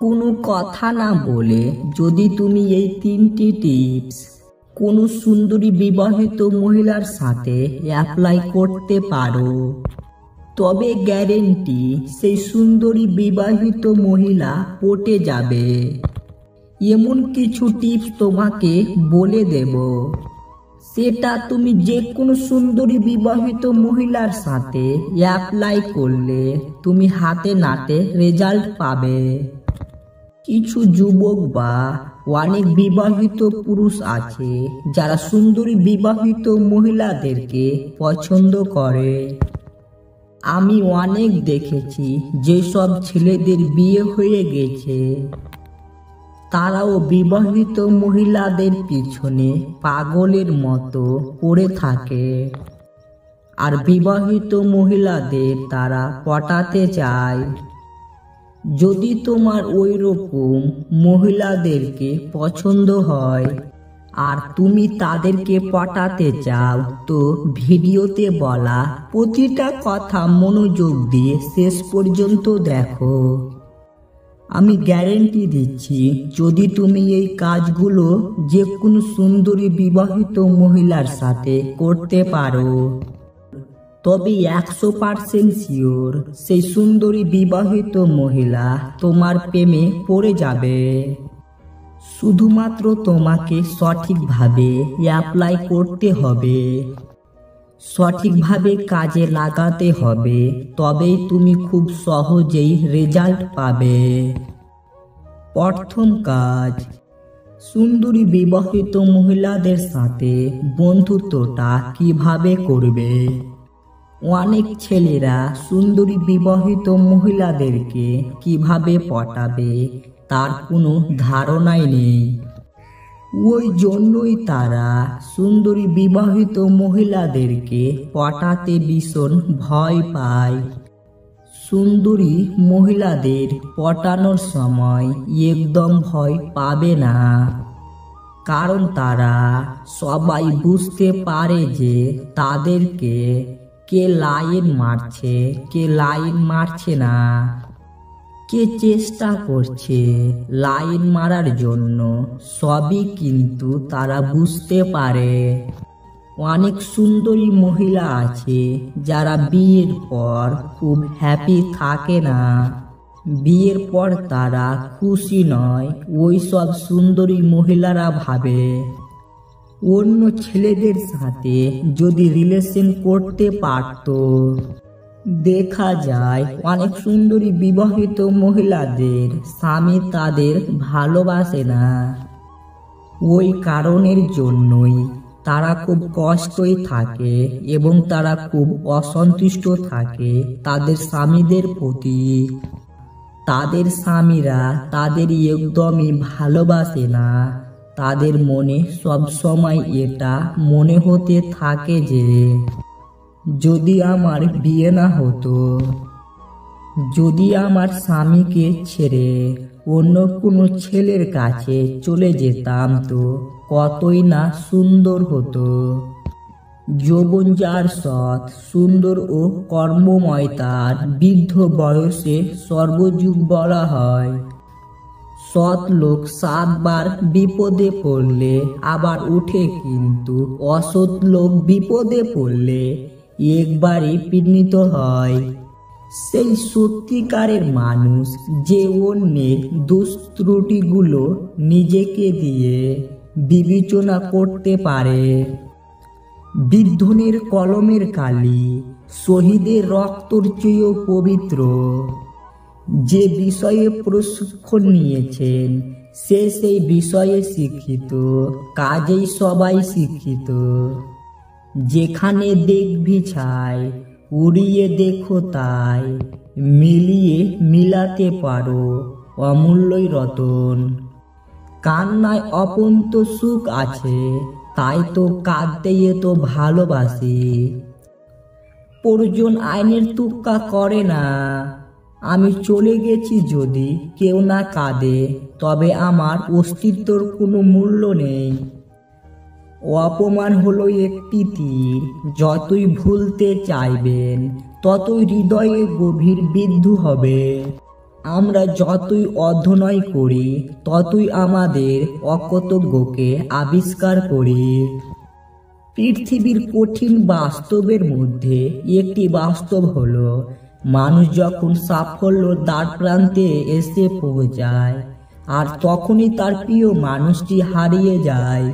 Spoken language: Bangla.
কোনো কথা না বলে যদি তুমি এই 3টি টিপস কোনো সুন্দরী বিবাহিত মহিলার সাথে অ্যাপ্লাই করতে পারো, তবে গ্যারেন্টি সেই সুন্দরী বিবাহিত মহিলা পটে যাবে। এমন কিছু টিপস তোমাকে বলে দেব, সেটা তুমি যে কোনো সুন্দরী বিবাহিত মহিলার সাথে অ্যাপ্লাই করলে তুমি হাতে নাতে রেজাল্ট পাবে। কিছু যুবক বা অনেক বিবাহিত পুরুষ আছে যারা সুন্দরী বিবাহিত মহিলাদেরকে পছন্দ করে। আমি অনেক দেখেছি যেসব ছেলেদের বিয়ে হয়ে গেছে তারাও বিবাহিত মহিলাদের পিছনে পাগলের মতো পড়ে থাকে, আর বিবাহিত মহিলাদের তারা পটাতে চায়। যদি তোমার ওই রকম মহিলাদেরকে পছন্দ হয় আর তুমি তাদেরকে পটাতে চাও, তো ভিডিওতে বলা প্রতিটা কথা মনোযোগ দিয়ে শেষ পর্যন্ত দেখো। আমি গ্যারেন্টি দিচ্ছি, যদি তুমি এই কাজগুলো যে কোনো সুন্দরী বিবাহিত মহিলার সাথে করতে পারো, তবে 100% শিওর সেই সুন্দরী বিবাহিত মহিলা তোমার প্রেমে পড়ে যাবে। শুধুমাত্র তোমাকে সঠিকভাবে অ্যাপ্লাই করতে হবে, সঠিকভাবে কাজে লাগাতে হবে, তবেই তুমি খুব সহজেই রেজাল্ট পাবে। প্রথম কাজ, সুন্দরী বিবাহিত মহিলাদের সাথে বন্ধুত্বটা কিভাবে করবে। অনেক ছেলেরা সুন্দরী বিবাহিত মহিলাদেরকে কিভাবে পটাবে তার কোনো ধারণাই নেই। ওই জন্যই তারা সুন্দরী বিবাহিত মহিলাদেরকে পটাতে ভীষণ ভয় পায়। সুন্দরী মহিলাদের পটানোর সময় একদম ভয় পাবে না, কারণ তারা সবাই বুঝতে পারে যে তাদেরকে কে লাইন মারছে, কে লাইন মারছে না, কে চেষ্টা করছে লাইন মারার জন্য, সবই কিন্তু তারা বুঝতে পারে। অনেক সুন্দরী মহিলা আছে যারা বিয়ের পর খুব হ্যাপি থাকে না। বিয়ের পর তারা খুশি নয়। ওই সব সুন্দরী মহিলারা ভাবে অন্য ছেলেদের সাথে যদি রিলেশন করতে পারত। দেখা যায় অনেক সুন্দরী বিবাহিত মহিলাদের স্বামী তাদের ভালোবাসে না। ওই কারণের জন্যই তারা খুব কষ্টই থাকে এবং তারা খুব অসন্তুষ্ট থাকে তাদের স্বামীদের প্রতি। তাদের স্বামীরা তাদের একদমই ভালোবাসে না। তাদের মনে সবসময় এটা মনে হতে থাকে যে যদি আমার বিয়ে না হতো, যদি আমার স্বামীকে ছেড়ে অন্য কোনো ছেলের কাছে চলে যেতাম, তো কতই না সুন্দর হতো। যৌবন যার সৎ, সুন্দর ও কর্মময় তার বৃদ্ধ বয়সে সর্বযুগ বলা হয়। সৎ লোক 7 বার বিপদে পড়লে আবার উঠে, কিন্তু অসৎ লোক বিপদে পড়লে একবারই পীড়িত হয়। সেই সত্যিকারের মানুষ যে অন্যের দোষ ত্রুটিগুলো নিজেকে দিয়ে বিবেচনা করতে পারে। বিদ্ধনের কলমের কালি শহীদের রক্তর চেয়েও পবিত্র। যে বিষয়ে প্রশিক্ষণ নিয়েছেন সে সেই বিষয়ে শিক্ষিত, কাজেই সবাই শিক্ষিত। যেখানে দেখবি ছাই, উড়িয়ে দেখো তাই, মিলিয়ে মিলাতে পারো অমূল্যই রতন। কান্নায় অপন্ত সুখ আছে, তাই তো কাঁদতে তো ভালোবাসি। প্রয়োজন আইনের তুক্কা করে না। আমি চলে গেছি যদি কেউ না কাঁদে, তবে আমার অস্তিত্বর কোনো মূল্য নেই। অপমান হলো একটি তীর, যতই ভুলতে চাইবেন ততই হৃদয়ে গভীর বিদ্ধ হবে। আমরা যতই অধ্যয়ন করি ততই আমাদের অকৃতজ্ঞকে আবিষ্কার করি। পৃথিবীর কঠিন বাস্তবের মধ্যে একটি বাস্তব হলো, মানুষ যখন সাফল্যর দ্বারপ্রান্তে এসে পৌঁছায় আর তখনই তার প্রিয় মানুষটি হারিয়ে যায়।